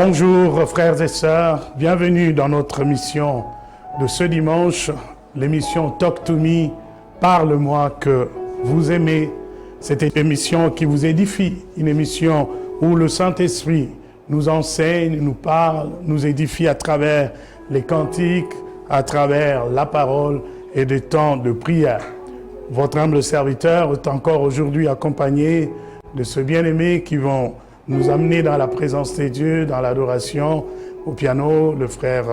Bonjour frères et sœurs, bienvenue dans notre émission de ce dimanche, l'émission Talk to Me, Parle-moi que vous aimez. C'est une émission qui vous édifie, une émission où le Saint-Esprit nous enseigne, nous parle, nous édifie à travers les cantiques, à travers la parole et des temps de prière. Votre humble serviteur est encore aujourd'hui accompagné de ce bien-aimé qui vont nous amener dans la présence de Dieu, dans l'adoration. Au piano, le frère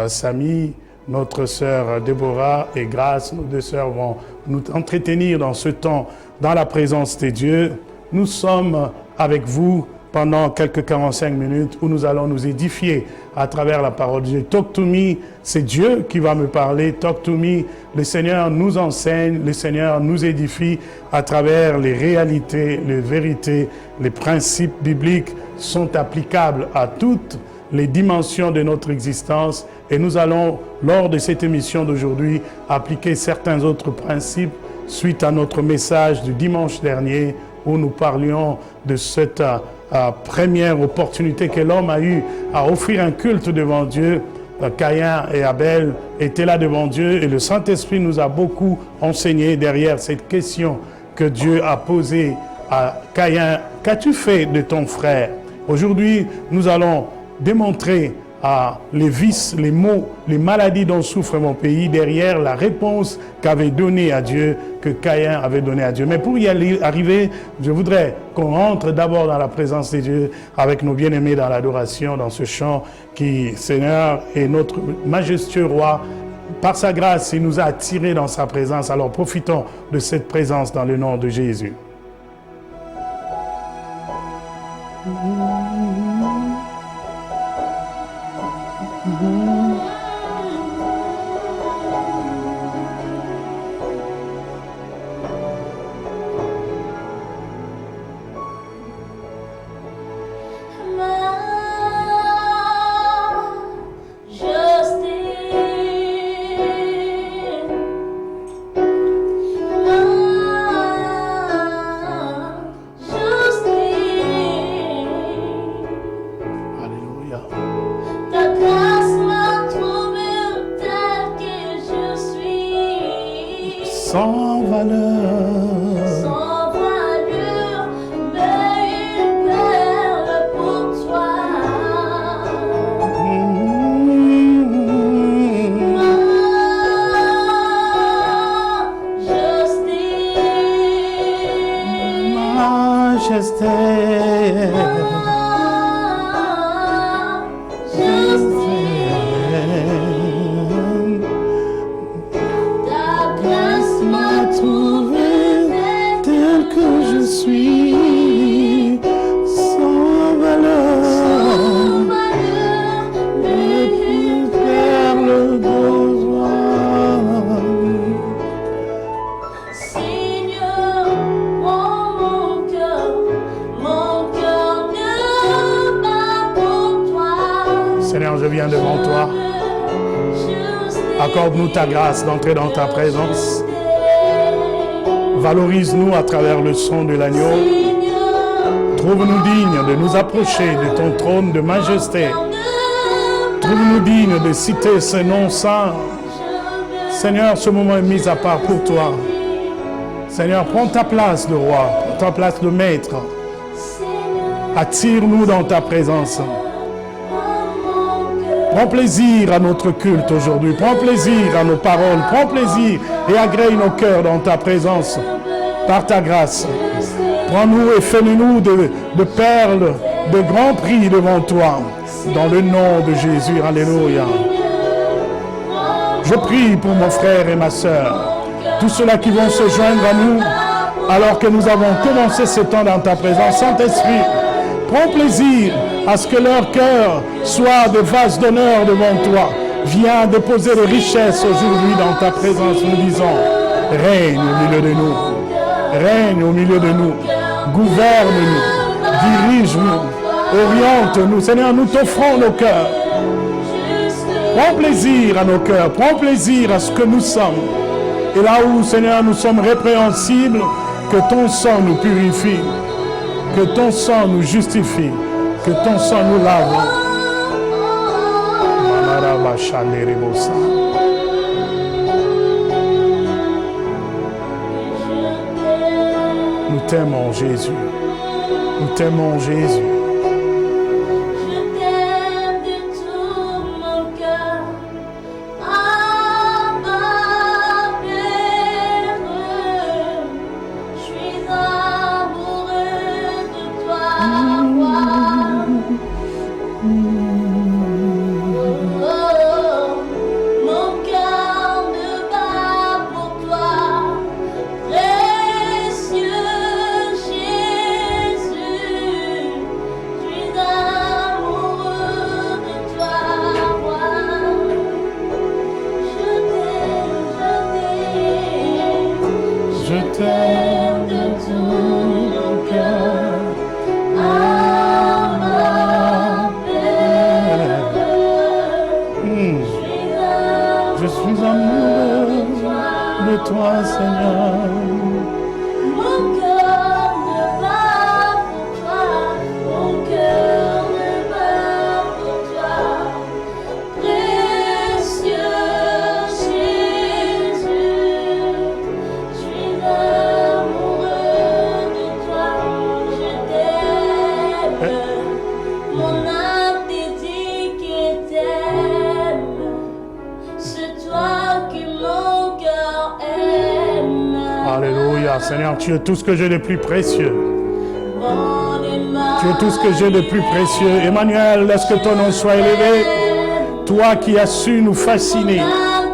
Samy, notre sœur Déborah et Grâce, nos deux sœurs vont nous entretenir dans ce temps, dans la présence de Dieu. Nous sommes avec vous pendant quelques 45 minutes où nous allons nous édifier à travers la parole de Dieu. Talk to me, c'est Dieu qui va me parler. Talk to me, le Seigneur nous enseigne, le Seigneur nous édifie à travers les réalités, les vérités, les principes bibliques sont applicables à toutes les dimensions de notre existence. Et nous allons, lors de cette émission d'aujourd'hui, appliquer certains autres principes suite à notre message du dimanche dernier où nous parlions de cette première opportunité que l'homme a eue à offrir un culte devant Dieu. Caïn et Abel étaient là devant Dieu et le Saint-Esprit nous a beaucoup enseigné derrière cette question que Dieu a posée à Caïn. Qu'as-tu fait de ton frère? Aujourd'hui, nous allons démontrer les vices, les maux, les maladies dont souffre mon pays derrière la réponse qu'avait donnée à Dieu, que Caïn avait donnée à Dieu. Mais pour y arriver, je voudrais qu'on entre d'abord dans la présence de Dieu avec nos bien-aimés dans l'adoration, dans ce chant qui, Seigneur, est notre majestueux roi. Par sa grâce, il nous a attirés dans sa présence. Alors profitons de cette présence dans le nom de Jésus. Accorde-nous ta grâce d'entrer dans ta présence. Valorise-nous à travers le son de l'agneau. Trouve-nous dignes de nous approcher de ton trône de majesté. Trouve-nous dignes de citer ce nom saint. Seigneur, ce moment est mis à part pour toi. Seigneur, prends ta place de roi, prends ta place de maître. Attire-nous dans ta présence. Prends plaisir à notre culte aujourd'hui. Prends plaisir à nos paroles. Prends plaisir et agrée nos cœurs dans ta présence par ta grâce. Prends-nous et fais-nous de perles de grand prix devant toi. Dans le nom de Jésus. Alléluia. Je prie pour mon frère et ma sœur. Tous ceux-là qui vont se joindre à nous alors que nous avons commencé ce temps dans ta présence. Saint-Esprit, prends plaisir à ce que leur cœur soit de vases d'honneur devant toi. Viens déposer les richesses aujourd'hui dans ta présence. Nous disons, règne au milieu de nous. Règne au milieu de nous. Gouverne-nous. Dirige-nous. Oriente-nous. Seigneur, nous t'offrons nos cœurs. Prends plaisir à nos cœurs. Prends plaisir à ce que nous sommes. Et là où, Seigneur, nous sommes répréhensibles, que ton sang nous purifie. Que ton sang nous justifie. Que ton sang nous lave. Nous t'aimons, Jésus. Nous t'aimons, Jésus. Je t'aime de tout mon cœur. Abba, Père, je suis amoureux de toi, roi. Mon cœur ne bat pour toi, précieux Jésus. Je suis amoureux de toi, roi. Je t'aime de tout mon cœur. Abba, Père, Je suis amoureux de toi, Seigneur. mon cœur ne bat pour toi, mon cœur ne bat pour toi, précieux Jésus. Je suis amoureux de toi, je t'aime. Mon âme te dit qu'elle t'aime. C'est toi que mon cœur aime. Alléluia. Seigneur, tu es tout ce que j'ai de plus précieux. Mon aimant, Tu es tout ce que j'ai de plus précieux. Emmanuel, laisse que ton nom soit élevé. Toi qui as su nous fasciner,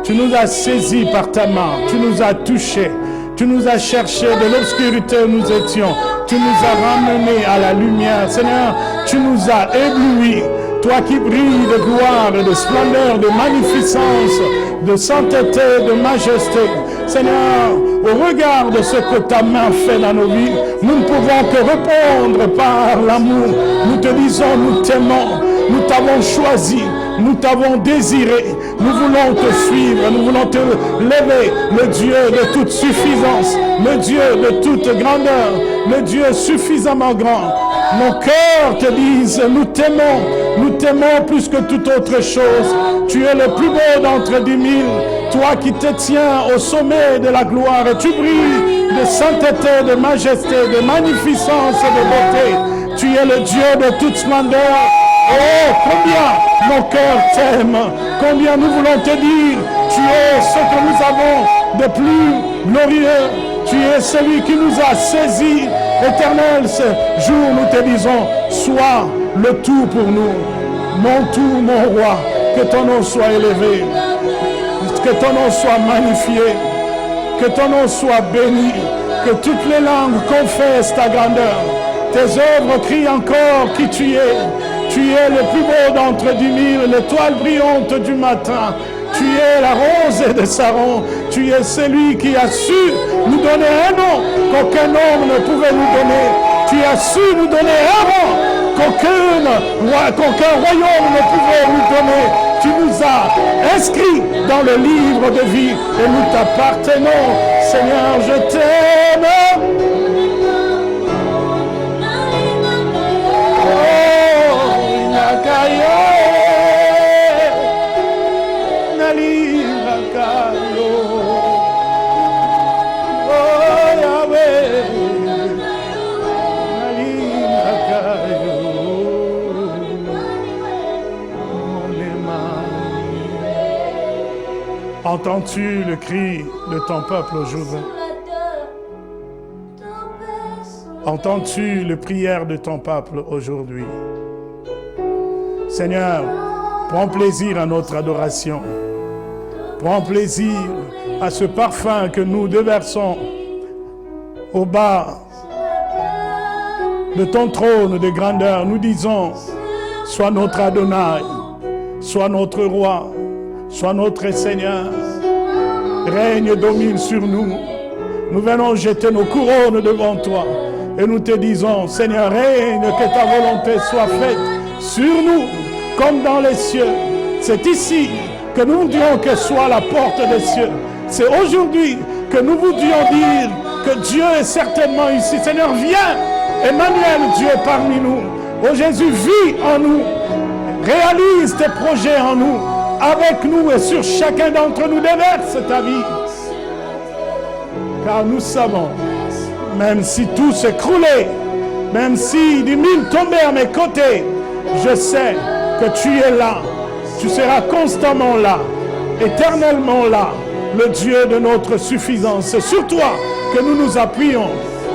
tu nous as saisis par ta main, tu nous as touchés, tu nous as cherchés de l'obscurité où nous étions, tu nous as ramenés à la lumière. Seigneur, tu nous as éblouis. Toi qui brilles de gloire, de splendeur, de magnificence, de sainteté, de majesté. Seigneur, au regard de ce que ta main fait dans nos vies, nous ne pouvons que répondre par l'amour. Nous te disons, nous t'aimons, nous t'avons choisi, nous t'avons désiré, nous voulons te suivre, nous voulons te lever, le Dieu de toute suffisance, le Dieu de toute grandeur, le Dieu suffisamment grand. Nos cœurs te disent, nous t'aimons plus que toute autre chose. Tu es le plus beau d'entre 10 000, toi qui te tiens au sommet de la gloire et tu brilles de sainteté, de majesté, de magnificence et de beauté. Tu es le Dieu de toute splendeur. Oh, combien nos cœurs t'aiment, combien nous voulons te dire, tu es ce que nous avons de plus glorieux, tu es celui qui nous a saisis. Éternel, ce jour nous te disons, sois le tout pour nous, mon tout, mon roi, que ton nom soit élevé, que ton nom soit magnifié, que ton nom soit béni, que toutes les langues confessent ta grandeur. Tes œuvres crient encore qui tu es. Tu es le plus beau d'entre 10 000, l'étoile brillante du matin. Tu es la rosée de Saron. Tu es celui qui a su nous donner un nom qu'aucun homme ne pouvait nous donner. Tu as su nous donner un nom qu'aucun royaume ne pouvait nous donner. Tu nous as inscrits dans le livre de vie et nous t'appartenons. Seigneur, je t'aime. Entends-tu le cri de ton peuple aujourd'hui? Entends-tu les prières de ton peuple aujourd'hui? Seigneur, prends plaisir à notre adoration. Prends plaisir à ce parfum que nous déversons au bas de ton trône de grandeur. Nous disons, sois notre Adonai, sois notre roi, sois notre Seigneur. Règne, domine sur nous. Nous venons jeter nos couronnes devant toi. Et nous te disons, Seigneur, règne, que ta volonté soit faite sur nous, comme dans les cieux. C'est ici que nous voudrions que soit la porte des cieux. C'est aujourd'hui que nous voudrions dire que Dieu est certainement ici. Seigneur, viens, Emmanuel, Dieu parmi nous. Oh Jésus, vis en nous. Réalise tes projets en nous. avec nous et sur chacun d'entre nous, déverse ta vie. Car nous savons, même si tout s'écroulait, même si des mille tombaient à mes côtés, je sais que tu es là. Tu seras constamment là, éternellement là, le Dieu de notre suffisance. C'est sur toi que nous nous appuyons.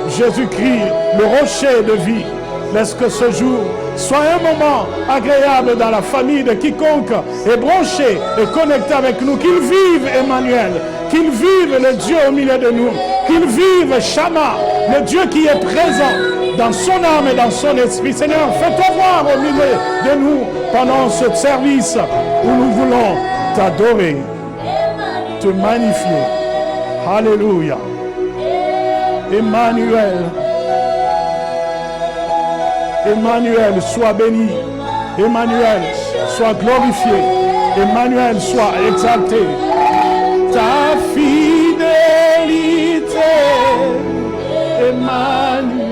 Jésus-Christ, le rocher de vie. Laisse que ce jour soit un moment agréable dans la famille de quiconque est branché et connecté avec nous. Qu'il vive Emmanuel, qu'il vive le Dieu au milieu de nous, qu'il vive Shama, le Dieu qui est présent dans son âme et dans son esprit. Seigneur, fais-toi voir au milieu de nous pendant ce service où nous voulons t'adorer, te magnifier. Alléluia. Emmanuel. Emmanuel, sois béni. Emmanuel, sois glorifié. Emmanuel, sois exalté. Ta fidélité, Emmanuel.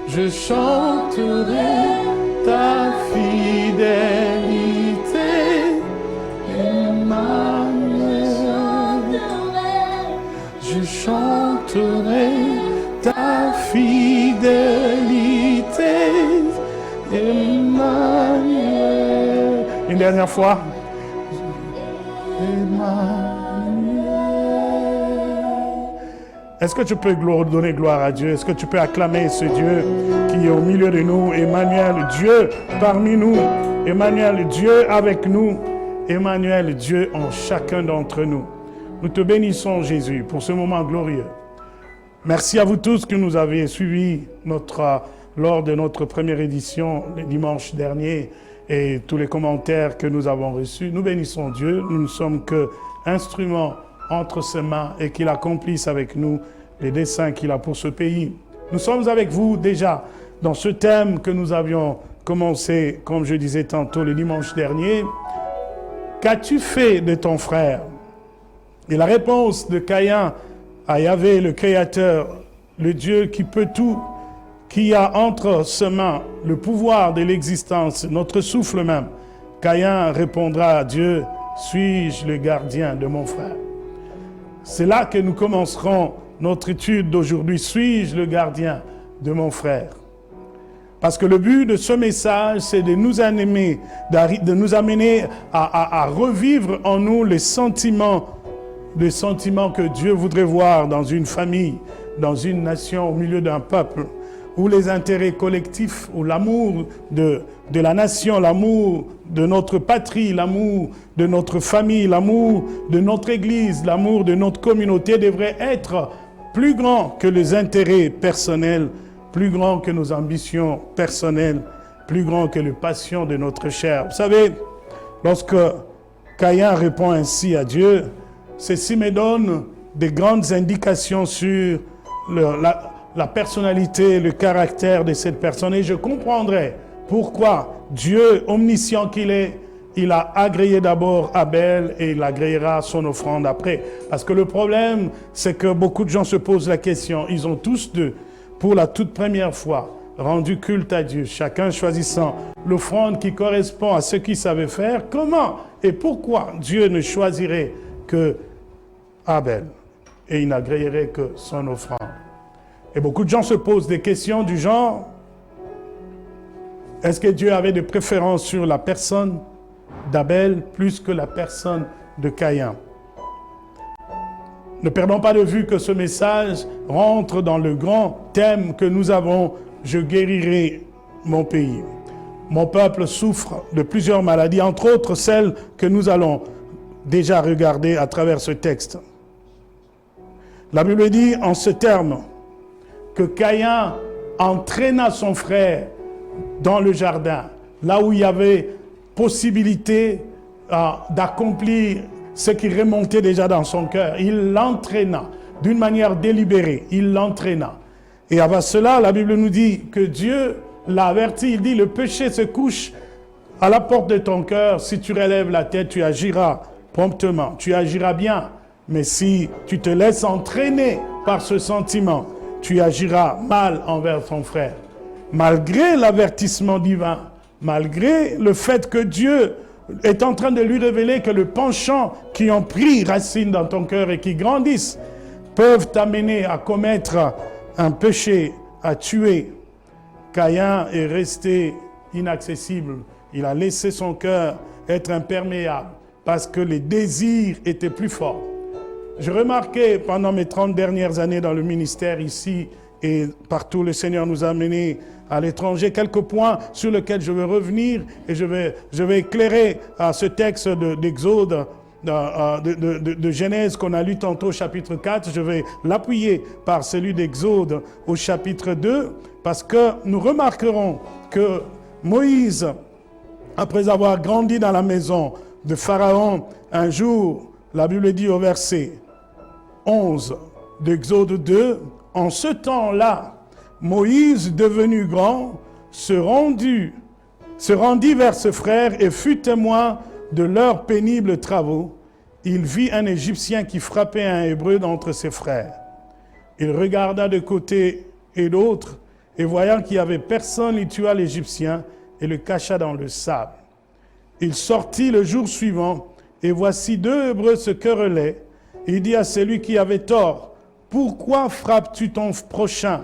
Je chanterai ta fidélité, Emmanuel. Je chanterai ta fidélité, Emmanuel. Une dernière fois. Emmanuel. Est-ce que tu peux donner gloire à Dieu? Est-ce que tu peux acclamer ce Dieu qui est au milieu de nous? Emmanuel, Dieu parmi nous. Emmanuel, Dieu avec nous. Emmanuel, Dieu en chacun d'entre nous. Nous te bénissons, Jésus, pour ce moment glorieux. Merci à vous tous que nous avez suivis lors de notre première édition le dimanche dernier et tous les commentaires que nous avons reçus. Nous bénissons Dieu. Nous ne sommes qu'instruments entre ses mains et qu'il accomplisse avec nous les desseins qu'il a pour ce pays. Nous sommes avec vous déjà dans ce thème que nous avions commencé, comme je disais tantôt, le dimanche dernier. Qu'as-tu fait de ton frère? Et la réponse de Caïn à Yahvé, le Créateur, le Dieu qui peut tout, qui a entre ses mains le pouvoir de l'existence, notre souffle même. Caïn répondra à Dieu, suis-je le gardien de mon frère? C'est là que nous commencerons notre étude d'aujourd'hui. Suis-je le gardien de mon frère? Parce que le but de ce message, c'est de nous amener à revivre en nous les sentiments que Dieu voudrait voir dans une famille, dans une nation, au milieu d'un peuple, où les intérêts collectifs, où l'amour de la nation, l'amour de notre patrie, l'amour de notre famille, l'amour de notre Église, l'amour de notre communauté devrait être plus grand que les intérêts personnels, plus grand que nos ambitions personnelles, plus grand que les passions de notre chair. Vous savez, lorsque Caïn répond ainsi à Dieu, ceci me donne des grandes indications sur la personnalité, le caractère de cette personne. Et je comprendrai pourquoi Dieu, omniscient qu'il est, il a agréé d'abord Abel et il agréera son offrande après. Parce que le problème, c'est que beaucoup de gens se posent la question. Ils ont tous pour la toute première fois, rendu culte à Dieu, chacun choisissant l'offrande qui correspond à ce qu'il savait faire. Comment et pourquoi Dieu ne choisirait que Abel et il n'agréerait que son offrande? Et beaucoup de gens se posent des questions du genre, est-ce que Dieu avait des préférences sur la personne d'Abel plus que la personne de Caïn? Ne perdons pas de vue que ce message rentre dans le grand thème que nous avons, je guérirai mon pays. Mon peuple souffre de plusieurs maladies, entre autres celles que nous allons déjà regarder à travers ce texte. La Bible dit en ce terme que Caïn entraîna son frère dans le jardin, là où il y avait possibilité d'accomplir ce qui remontait déjà dans son cœur. Il l'entraîna d'une manière délibérée, il l'entraîna. Et avant cela, la Bible nous dit que Dieu l'a averti, il dit le péché se couche à la porte de ton cœur, si tu relèves la tête, tu agiras promptement, tu agiras bien. Mais si tu te laisses entraîner par ce sentiment, tu agiras mal envers ton frère. Malgré l'avertissement divin, malgré le fait que Dieu est en train de lui révéler que le penchant qui ont pris racine dans ton cœur et qui grandissent peuvent t'amener à commettre un péché, à tuer. Caïn est resté inaccessible. Il a laissé son cœur être imperméable parce que les désirs étaient plus forts. J'ai remarqué pendant mes 30 dernières années dans le ministère ici et partout, le Seigneur nous a menés à l'étranger, quelques points sur lesquels je vais revenir et je vais éclairer ce texte d'Exode, de Genèse qu'on a lu tantôt au chapitre 4. Je vais l'appuyer par celui d'Exode au chapitre 2 parce que nous remarquerons que Moïse, après avoir grandi dans la maison de Pharaon, un jour, la Bible dit au verset 11 d'Exode 2, en ce temps-là, Moïse, devenu grand, se rendit vers ses frères et fut témoin de leurs pénibles travaux. Il vit un Égyptien qui frappait un Hébreu d'entre ses frères. Il regarda de côté et d'autre, et voyant qu'il n'y avait personne, il tua l'Égyptien et le cacha dans le sable. Il sortit le jour suivant, et voici 2 Hébreux se querelaient. Il dit à celui qui avait tort, « Pourquoi frappes-tu ton prochain ?»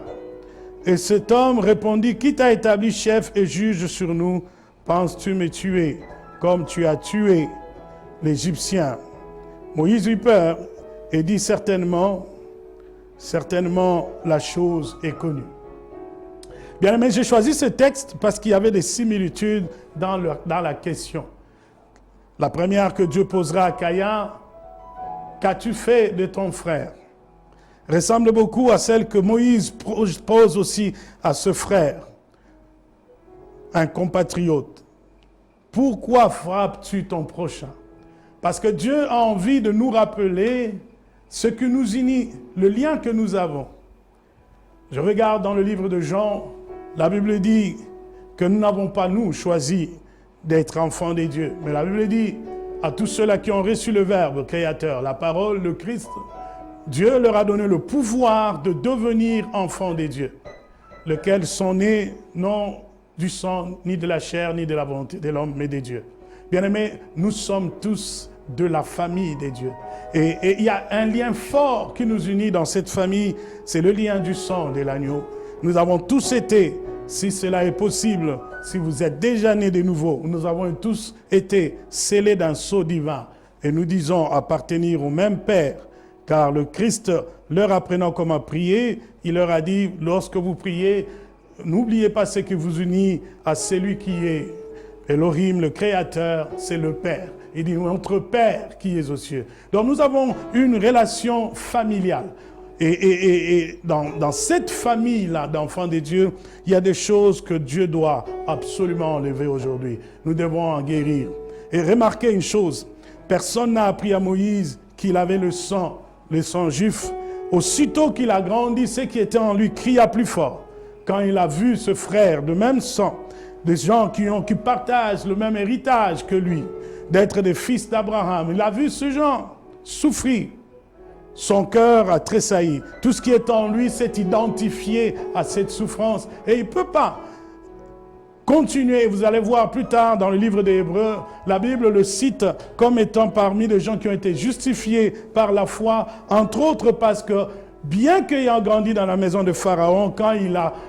Et cet homme répondit, « Qui t'a établi chef et juge sur nous? Penses-tu me tuer comme tu as tué l'Égyptien ?» Moïse eut peur et dit, certainement, la chose est connue. Bien aimé, j'ai choisi ce texte parce qu'il y avait des similitudes dans la question. La première que Dieu posera à Caïn, « Qu'as-tu fait de ton frère ?» ressemble beaucoup à celle que Moïse pose aussi à ce frère, un compatriote. Pourquoi frappes-tu ton prochain? Parce que Dieu a envie de nous rappeler ce que nous unit, le lien que nous avons. Je regarde dans le livre de Jean, la Bible dit que nous n'avons pas, nous, choisi d'être enfants des dieux. Mais la Bible dit à tous ceux-là qui ont reçu le Verbe créateur, la parole, le Christ, Dieu leur a donné le pouvoir de devenir enfants des dieux, lesquels sont nés non du sang, ni de la chair, ni de la volonté de l'homme, mais des dieux. Bien-aimés, nous sommes tous de la famille des dieux. Et il y a un lien fort qui nous unit dans cette famille, c'est le lien du sang de l'agneau. Nous avons tous été, si cela est possible, si vous êtes déjà nés de nouveau, nous avons tous été scellés d'un sceau divin. Et nous disons appartenir au même Père, car le Christ, leur apprenant comment prier, il leur a dit, lorsque vous priez, n'oubliez pas ce qui vous unit à celui qui est Elohim, le Créateur, c'est le Père. Il dit, notre Père qui est aux cieux. Donc nous avons une relation familiale. Et dans cette famille-là d'enfants de Dieu, il y a des choses que Dieu doit absolument enlever aujourd'hui. Nous devons en guérir. Et remarquez une chose, personne n'a appris à Moïse qu'il avait le sang juif. Aussitôt qu'il a grandi, ce qui était en lui cria plus fort. Quand il a vu ce frère de même sang, des gens qui partagent le même héritage que lui, d'être des fils d'Abraham, il a vu ce genre souffrir. Son cœur a tressailli. Tout ce qui est en lui s'est identifié à cette souffrance. Et il ne peut pas continuer. Vous allez voir plus tard dans le livre des Hébreux, la Bible le cite comme étant parmi les gens qui ont été justifiés par la foi, entre autres parce que bien qu'ayant grandi dans la maison de Pharaon, quand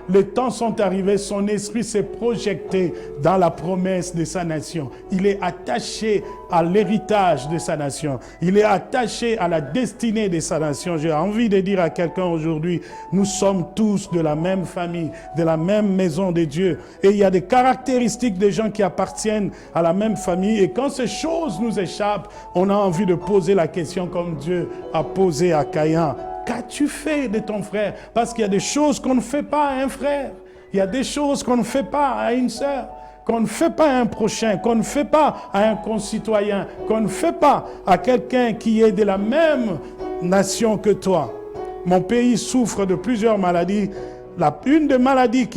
les temps sont arrivés, son esprit s'est projeté dans la promesse de sa nation. Il est attaché à l'héritage de sa nation. Il est attaché à la destinée de sa nation. J'ai envie de dire à quelqu'un aujourd'hui, nous sommes tous de la même famille, de la même maison de Dieu. Et il y a des caractéristiques des gens qui appartiennent à la même famille. Et quand ces choses nous échappent, on a envie de poser la question comme Dieu a posé à Caïn. Qu'as-tu fait de ton frère? Parce qu'il y a des choses qu'on ne fait pas à un frère. Il y a des choses qu'on ne fait pas à une sœur, qu'on ne fait pas à un prochain, qu'on ne fait pas à un concitoyen, qu'on ne fait pas à quelqu'un qui est de la même nation que toi. Mon pays souffre de plusieurs maladies. Une des maladies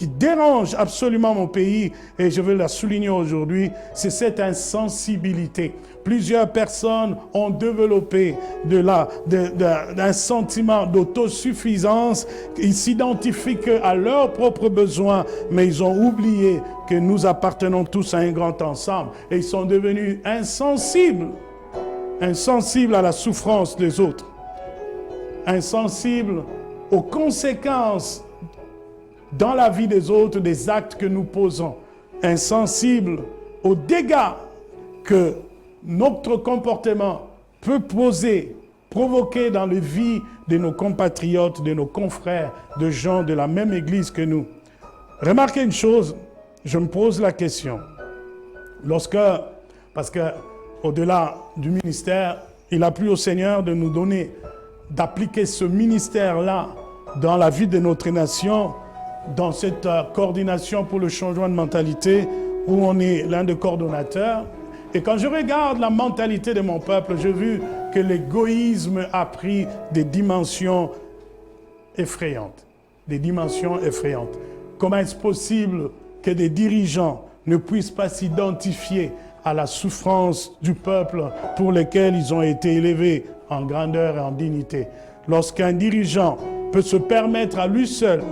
qui dérange absolument mon pays, et je veux la souligner aujourd'hui, c'est cette insensibilité. Plusieurs personnes ont développé un sentiment d'autosuffisance. Ils s'identifient qu'à leurs propres besoins, mais ils ont oublié que nous appartenons tous à un grand ensemble. Et ils sont devenus insensibles à la souffrance des autres, insensibles aux conséquences dans la vie des autres des actes que nous posons, insensibles aux dégâts que notre comportement peut provoquer dans la vie de nos compatriotes, de nos confrères, de gens de la même église que nous. Remarquez une chose, je me pose la question. Parce que au-delà du ministère, il a plu au Seigneur de nous donner, d'appliquer ce ministère-là dans la vie de notre nation, dans cette coordination pour le changement de mentalité, où on est l'un des coordonnateurs. Et quand je regarde la mentalité de mon peuple, j'ai vu que l'égoïsme a pris des dimensions effrayantes. Des dimensions effrayantes. Comment est-ce possible que des dirigeants ne puissent pas s'identifier à la souffrance du peuple pour lequel ils ont été élevés en grandeur et en dignité? Lorsqu'un dirigeant peut se permettre à lui seul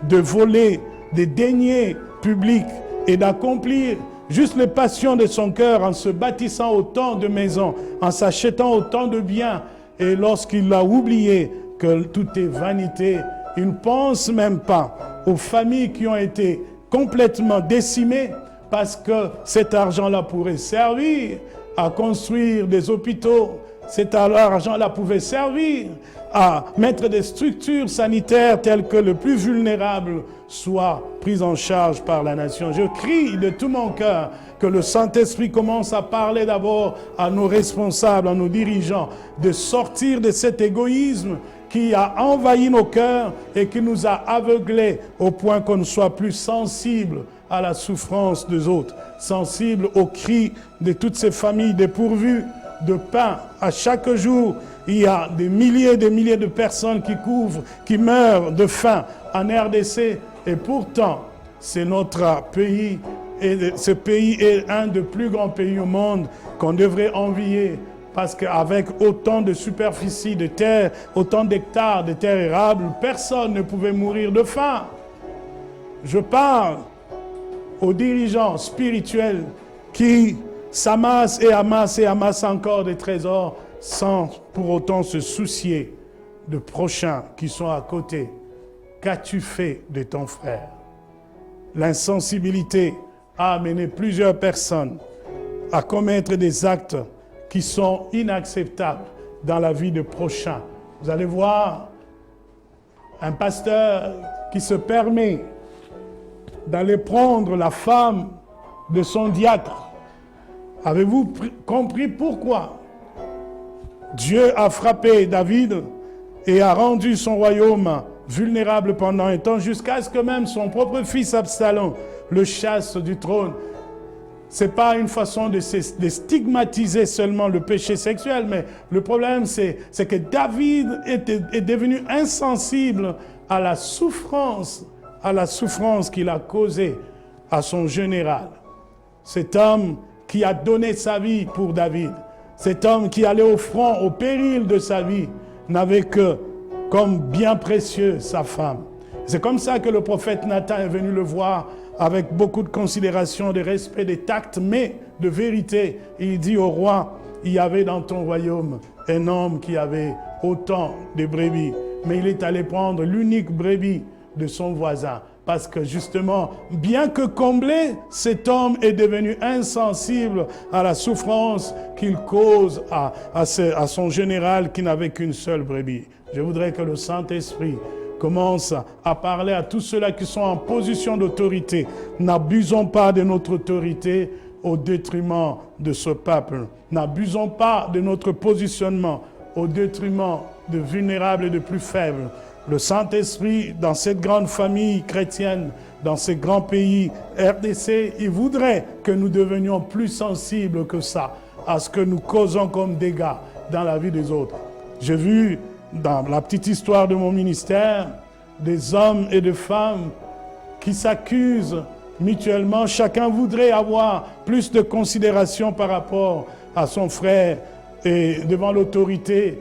de voler des deniers publics et d'accomplir juste les passions de son cœur en se bâtissant autant de maisons, en s'achetant autant de biens, et lorsqu'il a oublié que tout est vanité, il ne pense même pas aux familles qui ont été complètement décimées parce que cet argent-là pourrait servir à construire des hôpitaux, cet argent-là pouvait servir à mettre des structures sanitaires telles que le plus vulnérable soit pris en charge par la nation. Je crie de tout mon cœur que le Saint-Esprit commence à parler d'abord à nos responsables, à nos dirigeants, de sortir de cet égoïsme qui a envahi nos cœurs et qui nous a aveuglés au point qu'on ne soit plus sensible à la souffrance des autres, sensible aux cris de toutes ces familles dépourvues de pain. À chaque jour, il y a des milliers de personnes qui meurent de faim en RDC. Et pourtant, c'est notre pays, et ce pays est un des plus grands pays au monde qu'on devrait envier. Parce qu'avec autant de superficie de terre, autant d'hectares de terre érable, personne ne pouvait mourir de faim. Je parle aux dirigeants spirituels qui s'amassent et amassent encore des trésors sans pour autant se soucier de prochains qui sont à côté. Qu'as-tu fait de ton frère? L'insensibilité a amené plusieurs personnes à commettre des actes qui sont inacceptables dans la vie de prochains. Vous allez voir un pasteur qui se permet d'aller prendre la femme de son diacre. Avez-vous compris pourquoi Dieu a frappé David et a rendu son royaume vulnérable pendant un temps, jusqu'à ce que même son propre fils Absalom le chasse du trône? Ce n'est pas une façon de stigmatiser seulement le péché sexuel, mais le problème c'est que David est devenu insensible à la souffrance qu'il a causée à son général. Cet homme qui a donné sa vie pour David, cet homme qui allait au front, au péril de sa vie, n'avait que comme bien précieux sa femme. C'est comme ça que le prophète Nathan est venu le voir avec beaucoup de considération, de respect, de tact, mais de vérité. Il dit au roi, il y avait dans ton royaume un homme qui avait autant de brebis, mais il est allé prendre l'unique brebis de son voisin. Parce que justement, bien que comblé, cet homme est devenu insensible à la souffrance qu'il cause à son général qui n'avait qu'une seule brebis. Je voudrais que le Saint-Esprit commence à parler à tous ceux-là qui sont en position d'autorité. N'abusons pas de notre autorité au détriment de ce peuple. N'abusons pas de notre positionnement au détriment de vulnérables et de plus faibles. Le Saint-Esprit, dans cette grande famille chrétienne, dans ce grand pays RDC, il voudrait que nous devenions plus sensibles que ça à ce que nous causons comme dégâts dans la vie des autres. J'ai vu dans la petite histoire de mon ministère des hommes et des femmes qui s'accusent mutuellement. Chacun voudrait avoir plus de considération par rapport à son frère. Et devant l'autorité,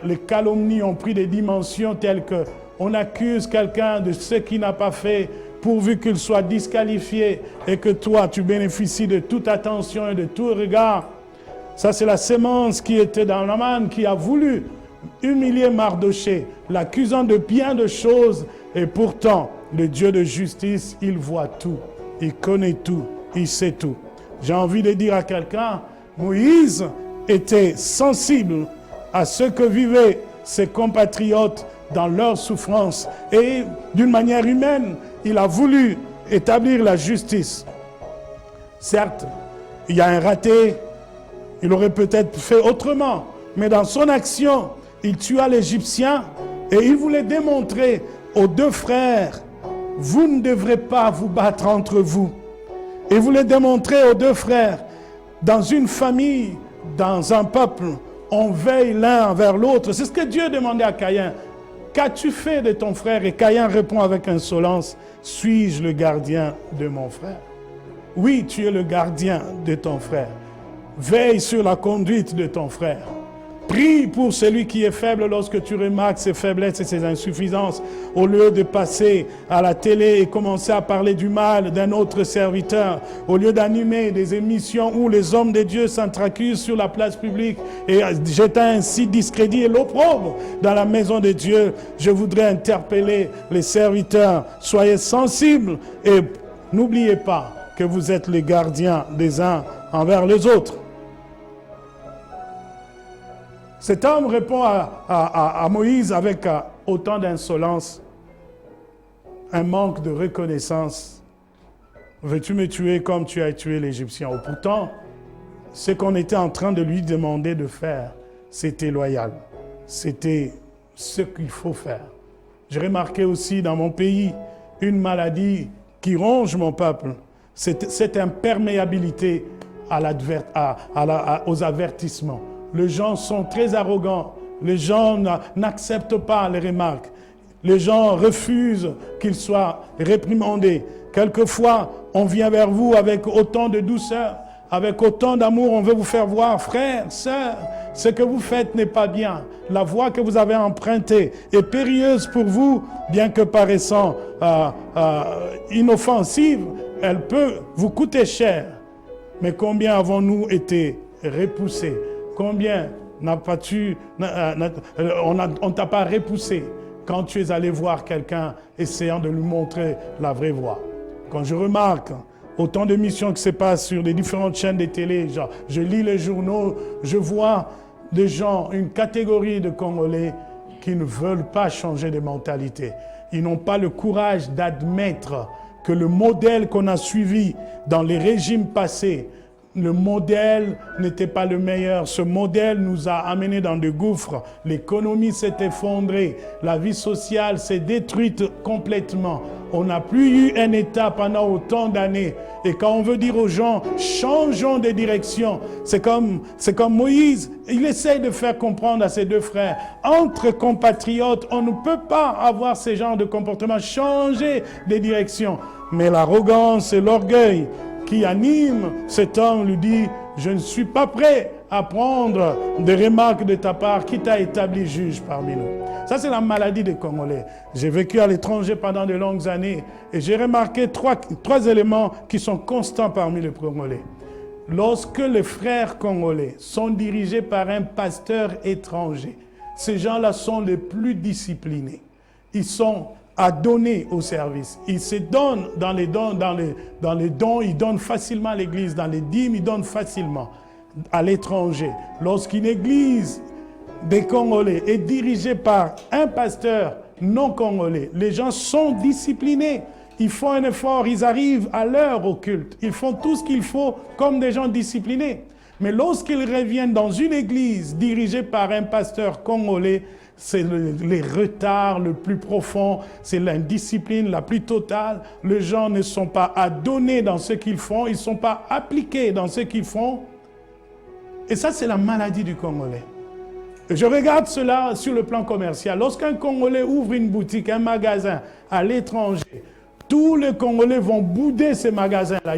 les calomnies ont pris des dimensions telles qu'on accuse quelqu'un de ce qu'il n'a pas fait, pourvu qu'il soit disqualifié et que toi, tu bénéficies de toute attention et de tout regard. Ça, c'est la sémence qui était dans Haman, qui a voulu humilier Mardochée, l'accusant de bien de choses. Et pourtant, le Dieu de justice, il voit tout, il connaît tout, il sait tout. J'ai envie de dire à quelqu'un, Moïse était sensible à ce que vivaient ses compatriotes dans leur souffrance. Et d'une manière humaine, il a voulu établir la justice. Certes, il y a un raté, il aurait peut-être fait autrement, mais dans son action, il tua l'Égyptien et il voulait démontrer aux deux frères, vous ne devrez pas vous battre entre vous. Il voulait démontrer aux deux frères, dans une famille, dans un peuple, on veille l'un vers l'autre. C'est ce que Dieu demandait à Caïn. Qu'as-tu fait de ton frère? Et Caïn répond avec insolence, suis-je le gardien de mon frère? Oui, tu es le gardien de ton frère. Veille sur la conduite de ton frère. Prie pour celui qui est faible lorsque tu remarques ses faiblesses et ses insuffisances, au lieu de passer à la télé et commencer à parler du mal d'un autre serviteur, au lieu d'animer des émissions où les hommes de Dieu s'entreaccusent sur la place publique et jetant ainsi discrédit et l'opprobre dans la maison de Dieu. Je voudrais interpeller les serviteurs. Soyez sensibles et n'oubliez pas que vous êtes les gardiens des uns envers les autres. Cet homme répond à Moïse avec autant d'insolence, un manque de reconnaissance. Veux-tu me tuer comme tu as tué l'Égyptien? Pourtant, ce qu'on était en train de lui demander de faire, c'était loyal. C'était ce qu'il faut faire. J'ai remarqué aussi dans mon pays une maladie qui ronge mon peuple. Cette imperméabilité aux avertissements. Les gens sont très arrogants. Les gens n'acceptent pas les remarques. Les gens refusent qu'ils soient réprimandés. Quelquefois, on vient vers vous avec autant de douceur, avec autant d'amour. On veut vous faire voir, frères, sœurs, ce que vous faites n'est pas bien. La voie que vous avez empruntée est périlleuse pour vous, bien que paraissant inoffensive, elle peut vous coûter cher. Mais combien avons-nous été repoussés? Combien on t'a pas repoussé quand tu es allé voir quelqu'un essayant de lui montrer la vraie voie? Quand je remarque autant de missions qui se passent sur les différentes chaînes de télé, genre, je lis les journaux, je vois des gens, une catégorie de Congolais qui ne veulent pas changer de mentalité. Ils n'ont pas le courage d'admettre que le modèle qu'on a suivi dans les régimes passés, le modèle n'était pas le meilleur. Ce modèle nous a amenés dans des gouffres. L'économie s'est effondrée. La vie sociale s'est détruite complètement. On n'a plus eu un État pendant autant d'années. Et quand on veut dire aux gens, changeons de direction, c'est comme Moïse. Il essaye de faire comprendre à ses deux frères, entre compatriotes, on ne peut pas avoir ce genre de comportement, changer de direction. Mais l'arrogance et l'orgueil qui anime cet homme lui dit, je ne suis pas prêt à prendre des remarques de ta part qui t'a établi juge parmi nous. Ça, c'est la maladie des Congolais. J'ai vécu à l'étranger pendant de longues années et j'ai remarqué trois éléments qui sont constants parmi les Congolais. Lorsque les frères congolais sont dirigés par un pasteur étranger, ces gens-là sont les plus disciplinés. Ils sont à donner au service. Ils se donnent dans les dons, ils donnent facilement à l'église. Dans les dîmes, ils donnent facilement à l'étranger. Lorsqu'une église des Congolais est dirigée par un pasteur non congolais, les gens sont disciplinés. Ils font un effort, ils arrivent à l'heure au culte. Ils font tout ce qu'il faut comme des gens disciplinés. Mais lorsqu'ils reviennent dans une église dirigée par un pasteur congolais, c'est les retards le plus profond, c'est l'indiscipline la plus totale. Les gens ne sont pas adonnés dans ce qu'ils font, ils ne sont pas appliqués dans ce qu'ils font. Et ça, c'est la maladie du Congolais. Et je regarde cela sur le plan commercial. Lorsqu'un Congolais ouvre une boutique, un magasin à l'étranger, Tous les Congolais vont bouder ces magasins-là.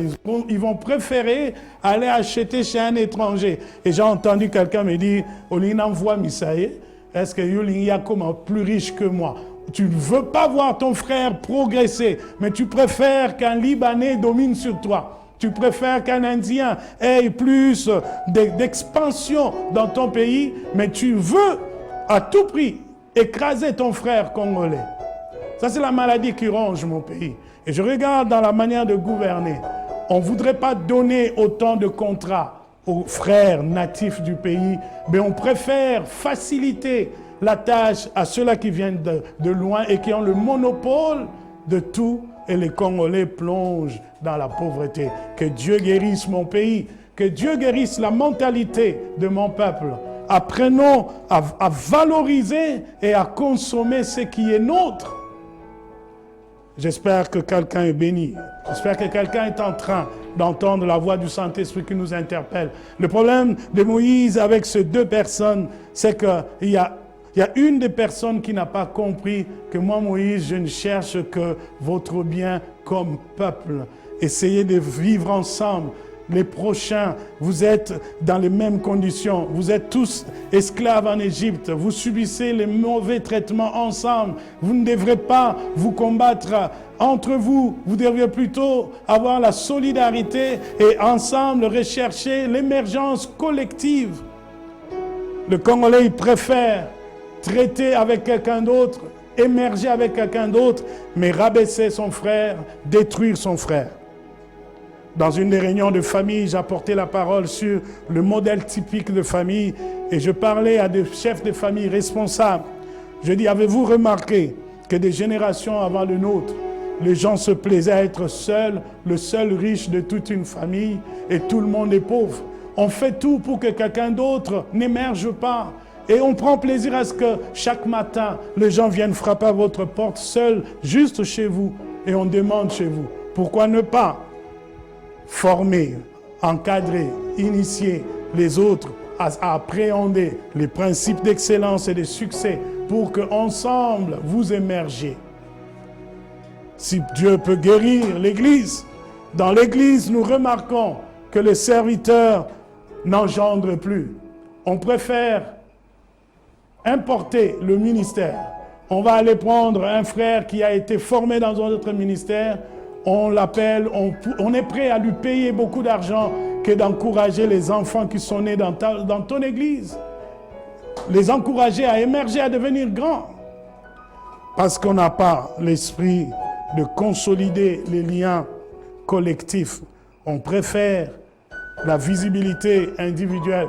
Ils vont préférer aller acheter chez un étranger. Et j'ai entendu quelqu'un me dire, Olin envoie Misaye, est-ce que Yolin y a comme plus riche que moi? Tu ne veux pas voir ton frère progresser, mais tu préfères qu'un Libanais domine sur toi. Tu préfères qu'un Indien ait plus d'expansion dans ton pays, mais tu veux à tout prix écraser ton frère congolais. Ça, c'est la maladie qui ronge mon pays. Et je regarde dans la manière de gouverner. On ne voudrait pas donner autant de contrats aux frères natifs du pays, mais on préfère faciliter la tâche à ceux-là qui viennent de loin et qui ont le monopole de tout. Et les Congolais plongent dans la pauvreté. Que Dieu guérisse mon pays. Que Dieu guérisse la mentalité de mon peuple. Apprenons à valoriser et à consommer ce qui est nôtre. J'espère que quelqu'un est béni. J'espère que quelqu'un est en train d'entendre la voix du Saint-Esprit qui nous interpelle. Le problème de Moïse avec ces deux personnes, c'est qu'il y a une des personnes qui n'a pas compris que moi, Moïse, je ne cherche que votre bien comme peuple. Essayez de vivre ensemble. Les prochains, vous êtes dans les mêmes conditions. Vous êtes tous esclaves en Égypte. Vous subissez les mauvais traitements ensemble. Vous ne devrez pas vous combattre entre vous. Vous devriez plutôt avoir la solidarité et ensemble rechercher l'émergence collective. Le Congolais, il préfère traiter avec quelqu'un d'autre, émerger avec quelqu'un d'autre, mais rabaisser son frère, détruire son frère. Dans une des réunions de famille, j'apportais la parole sur le modèle typique de famille et je parlais à des chefs de famille responsables. Je dis, avez-vous remarqué que des générations avant le nôtre, les gens se plaisaient à être seuls, le seul riche de toute une famille et tout le monde est pauvre. On fait tout pour que quelqu'un d'autre n'émerge pas. Et on prend plaisir à ce que chaque matin, les gens viennent frapper à votre porte seuls, juste chez vous. Et on demande chez vous, pourquoi ne pas former, encadrer, initier les autres à appréhender les principes d'excellence et de succès pour qu'ensemble vous émergiez. Si Dieu peut guérir l'Église, dans l'Église nous remarquons que les serviteurs n'engendrent plus. On préfère importer le ministère. On va aller prendre un frère qui a été formé dans un autre ministère, on l'appelle, on est prêt à lui payer beaucoup d'argent que d'encourager les enfants qui sont nés dans ton église. Les encourager à émerger, à devenir grands. Parce qu'on n'a pas l'esprit de consolider les liens collectifs. On préfère la visibilité individuelle.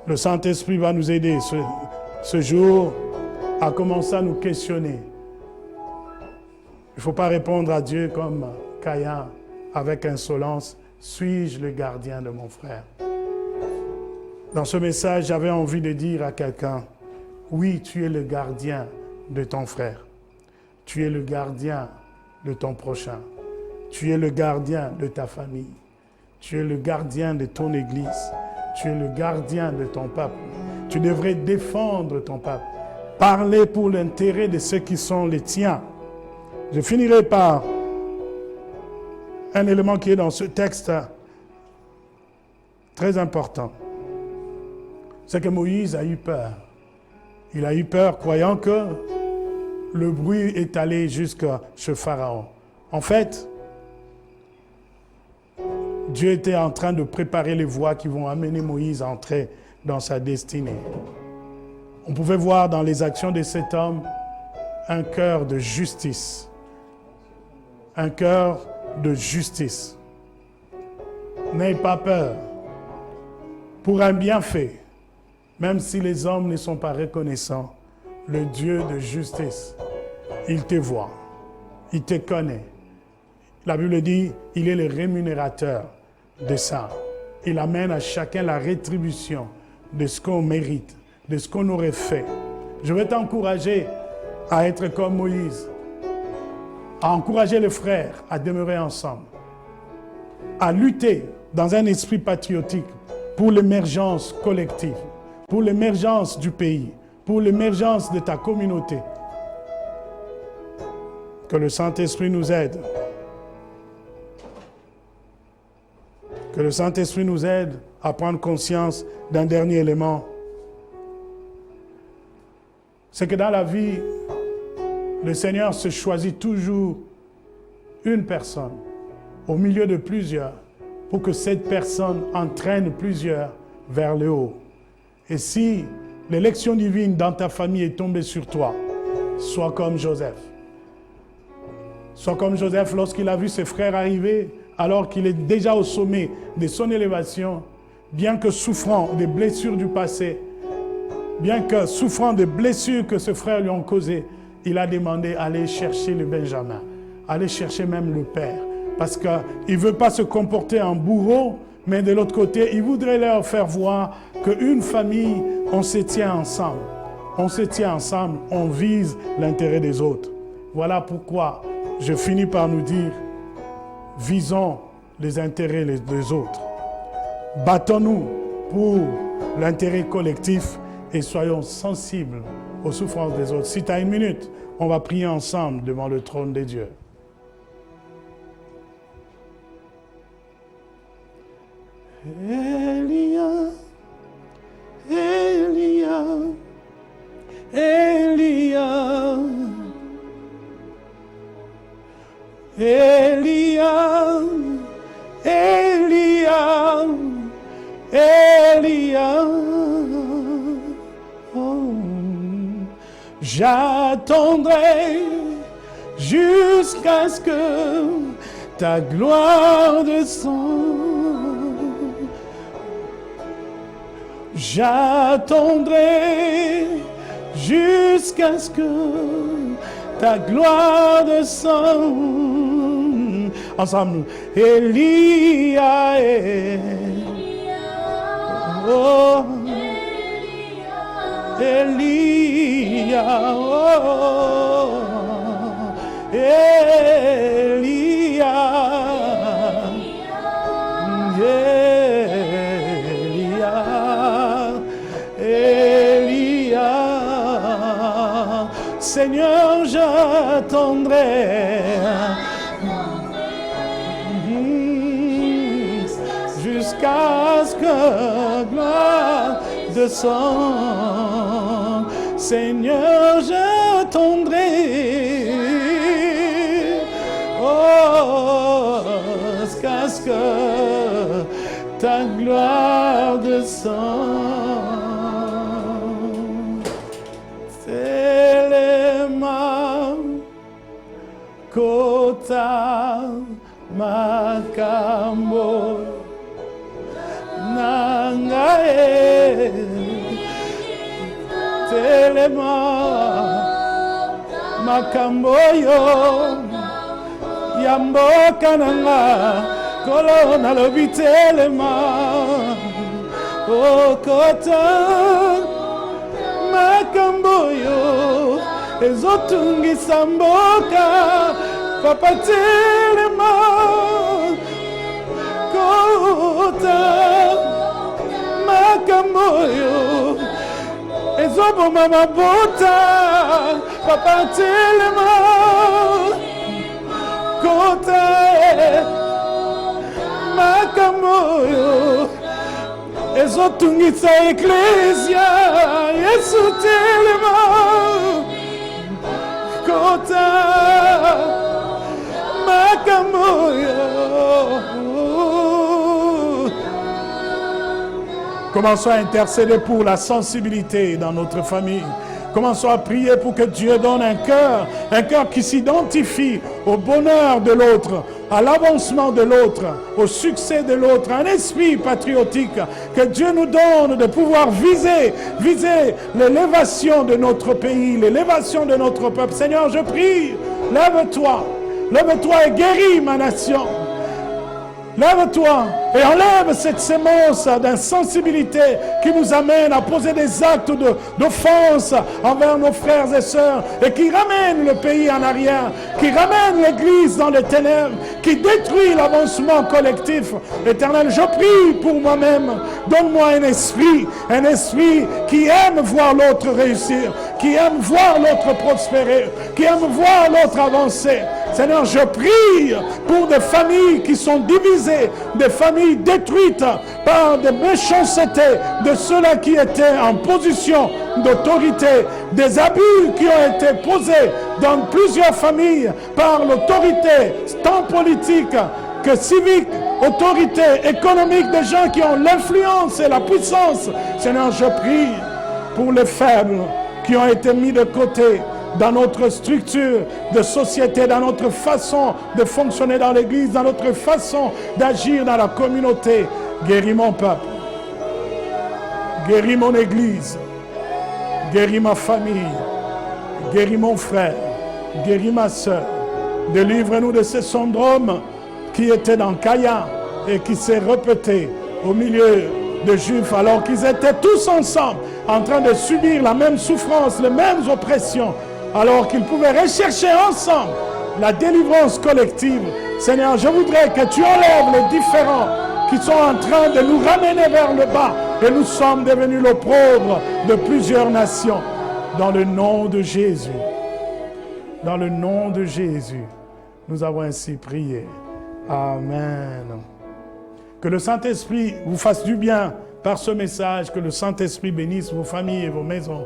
Le Saint-Esprit va nous aider ce jour à commencer à nous questionner. Il ne faut pas répondre à Dieu comme Caïn avec insolence. Suis-je le gardien de mon frère? Dans ce message, j'avais envie de dire à quelqu'un, oui, tu es le gardien de ton frère. Tu es le gardien de ton prochain. Tu es le gardien de ta famille. Tu es le gardien de ton église. Tu es le gardien de ton peuple. Tu devrais défendre ton peuple. Parler pour l'intérêt de ceux qui sont les tiens. Je finirai par un élément qui est dans ce texte très important. C'est que Moïse a eu peur. Il a eu peur croyant que le bruit est allé jusqu'à chez Pharaon. En fait, Dieu était en train de préparer les voies qui vont amener Moïse à entrer dans sa destinée. On pouvait voir dans les actions de cet homme un cœur de justice. Un cœur de justice. N'ayez pas peur. Pour un bienfait, même si les hommes ne sont pas reconnaissants, le Dieu de justice, il te voit, il te connaît. La Bible dit, il est le rémunérateur de ça. Il amène à chacun la rétribution de ce qu'on mérite, de ce qu'on aurait fait. Je vais t'encourager à être comme Moïse, à encourager les frères à demeurer ensemble, à lutter dans un esprit patriotique pour l'émergence collective, pour l'émergence du pays, pour l'émergence de ta communauté. Que le Saint-Esprit nous aide. Que le Saint-Esprit nous aide à prendre conscience d'un dernier élément. C'est que dans la vie, le Seigneur se choisit toujours une personne au milieu de plusieurs pour que cette personne entraîne plusieurs vers le haut. Et si l'élection divine dans ta famille est tombée sur toi, sois comme Joseph. Sois comme Joseph lorsqu'il a vu ses frères arriver, alors qu'il est déjà au sommet de son élévation, bien que souffrant des blessures du passé, bien que souffrant des blessures que ses frères lui ont causées, il a demandé d'aller chercher le Benjamin, aller chercher même le père, parce qu'il ne veut pas se comporter en bourreau, mais de l'autre côté, il voudrait leur faire voir qu'une famille, on se tient ensemble. On se tient ensemble, on vise l'intérêt des autres. Voilà pourquoi je finis par nous dire, visons les intérêts des autres. Battons-nous pour l'intérêt collectif et soyons sensibles aux souffrances des autres. Si tu as une minute, on va prier ensemble devant le trône de Dieu. Elia, Elia, Elia, Elia, Elia, Elia. Oh. J'attendrai jusqu'à ce que ta gloire descende. J'attendrai jusqu'à ce que ta gloire descende. Ensemble. Elia, oh, Elia, oh, Elia, Elia, Seigneur, j'attendrai jusqu'à ce que gloire descende. Seigneur, j'attendrai jusqu'à ce que ta gloire descende. Telema kota makambo nangae telema makambo yo yamboka nanga kolo nalobi telema okota makambo yo ezotungisa mboka papa telema kota makambo yo ezoboma mabota papa telema kota makambo yo ezotungisa eklesia Yesu telema kota makambo yo. Commençons à intercéder pour la sensibilité dans notre famille. Commençons à prier pour que Dieu donne un cœur qui s'identifie au bonheur de l'autre, à l'avancement de l'autre, au succès de l'autre, un esprit patriotique, que Dieu nous donne de pouvoir viser l'élévation de notre pays, l'élévation de notre peuple. Seigneur, je prie, lève-toi et guéris ma nation. Lève-toi et enlève cette sémence d'insensibilité qui nous amène à poser des actes d'offense envers nos frères et sœurs et qui ramène le pays en arrière, qui ramène l'Église dans les ténèbres, qui détruit l'avancement collectif. Éternel, je prie pour moi-même. Donne-moi un esprit qui aime voir l'autre réussir. qui aiment voir l'autre prospérer, qui aiment voir l'autre avancer. Seigneur, je prie pour des familles qui sont divisées, des familles détruites par des méchancetés de ceux-là qui étaient en position d'autorité, des abus qui ont été posés dans plusieurs familles par l'autorité, tant politique que civique, autorité économique, des gens qui ont l'influence et la puissance. Seigneur, je prie pour les faibles qui ont été mis de côté dans notre structure de société, dans notre façon de fonctionner dans l'Église, dans notre façon d'agir dans la communauté. Guéris mon peuple, guéris mon Église, guéris ma famille, guéris mon frère, guéris ma soeur. Délivre-nous de ce syndrome qui était dans Caïn et qui s'est répété au milieu de Juifs alors qu'ils étaient tous ensemble en train de subir la même souffrance, les mêmes oppressions, alors qu'ils pouvaient rechercher ensemble la délivrance collective. Seigneur, je voudrais que tu enlèves les différends qui sont en train de nous ramener vers le bas et nous sommes devenus l'opprobre de plusieurs nations. Dans le nom de Jésus, dans le nom de Jésus, nous avons ainsi prié. Amen. Que le Saint-Esprit vous fasse du bien par ce message, que le Saint-Esprit bénisse vos familles et vos maisons.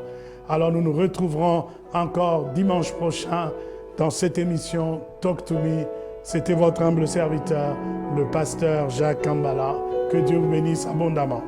Alors nous nous retrouverons encore dimanche prochain dans cette émission Talk to Me. C'était votre humble serviteur, le pasteur Jacques Kambala. Que Dieu vous bénisse abondamment.